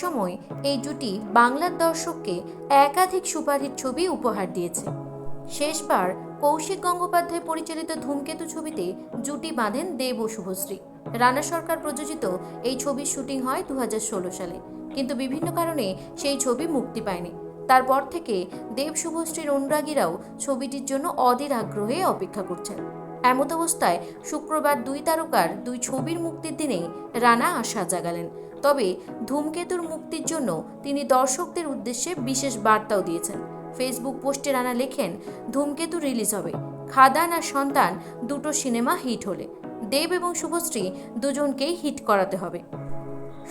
একসময় এই জুটি বাংলার দর্শককে একাধিক সুপারহিট ছবি উপহার দিয়েছে। শেষবার কৌশিক গঙ্গোপাধ্যায় পরিচালিত ধূমকেতু ছবিতে জুটি বাঁধেন দেব ও শুভশ্রী। রানা সরকার প্রযোজিত এই ছবির শুটিং হয় 2016 সালে, কিন্তু বিভিন্ন কারণে সেই ছবি মুক্তি পায়নি। তারপর থেকে দেব শুভশ্রীর অনুরাগীরাও ছবিটির জন্য অধীর আগ্রহে অপেক্ষা করছেন। এমত অবস্থায় শুক্রবার দুই তারকার দুই ছবির মুক্তির দিনেই রানা আশা জাগালেন। তবে ধূমকেতুর মুক্তির জন্য তিনি দর্শকদের উদ্দেশ্যে বিশেষ বার্তাও দিয়েছেন। ফেসবুক পোস্টে রানা লেখেন, ধূমকেতু রিলিজ হবে, খাদান আর সন্তান দুটো সিনেমা হিট হলে দেব এবং শুভশ্রী দুজনকেই হিট করাতে হবে।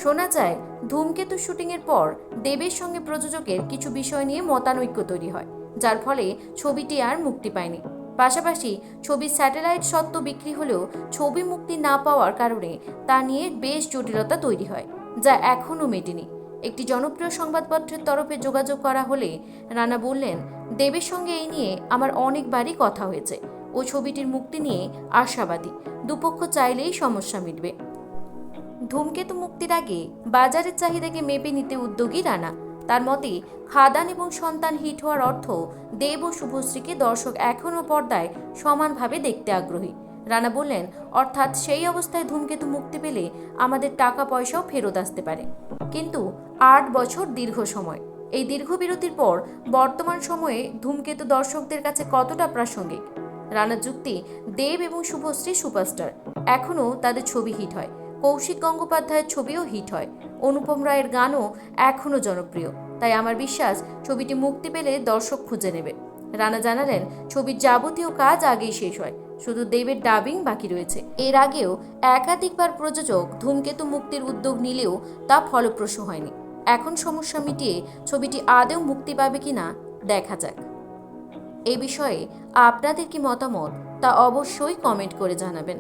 শোনা যায়, ধূমকেতু শুটিংয়ের পর দেবের সঙ্গে প্রযোজকের কিছু বিষয় নিয়ে মতানৈক্য তৈরি হয়, যার ফলে ছবিটি আর মুক্তি পায়নি। পাশাপাশি ছবির স্যাটেলাইট স্বত্ব বিক্রি হলেও ছবি মুক্তি না পাওয়ার কারণে তা নিয়ে বেশ জটিলতা তৈরি হয়, যা এখনও মেটেনি। একটি জনপ্রিয় সংবাদপত্রের তরফে যোগাযোগ করা হলে রানা বললেন, দেবের সঙ্গে এই নিয়ে আমার অনেকবারই কথা হয়েছে। ও ছবিটির মুক্তি নিয়ে আশাবাদী, দুপক্ষ চাইলেই সমস্যা মিটবে। ধূমকেতু মুক্তির আগে বাজারের চাহিদাকে মেপে নিতে উদ্যোগী রানা। তার মতে, খাদান এবং সন্তান হিট হওয়ার অর্থ দেব ও শুভশ্রীকে দর্শক এখনও পর্দায় সমানভাবে দেখতে আগ্রহী। রানা বললেন, অর্থাৎ সেই অবস্থায় ধূমকেতু মুক্তি পেলে আমাদের টাকা পয়সাও ফেরত আসতে পারে। কিন্তু 8 বছর দীর্ঘ সময়। এই দীর্ঘ বিরতির পর বর্তমান সময়ে ধূমকেতু দর্শকদের কাছে কতটা প্রাসঙ্গিক? রানার যুক্তি, দেব এবং শুভশ্রী সুপারস্টার, এখনও তাদের ছবি হিট হয়। কৌশিক গঙ্গোপাধ্যায়ের ছবিও হিট হয়। অনুপম রায়ের গানও এখনও জনপ্রিয়। তাই আমার বিশ্বাস, ছবিটি মুক্তি পেলে দর্শক খুঁজে নেবে। রানা জানালেন, ছবির যাবতীয় কাজ আগেই শেষ হয়, শুধু দেবের ডাবিং বাকি রয়েছে। এর আগেও একাধিকবার প্রযোজক ধূমকেতু মুক্তির উদ্যোগ নিলেও তা ফলপ্রসূ হয়নি। এখন সমস্যা মিটিয়ে ছবিটি আদৌ মুক্তি পাবে কিনা দেখা যাক। এ বিষয়ে আপনাদের কি মতামত তা অবশ্যই কমেন্ট করে জানাবেন।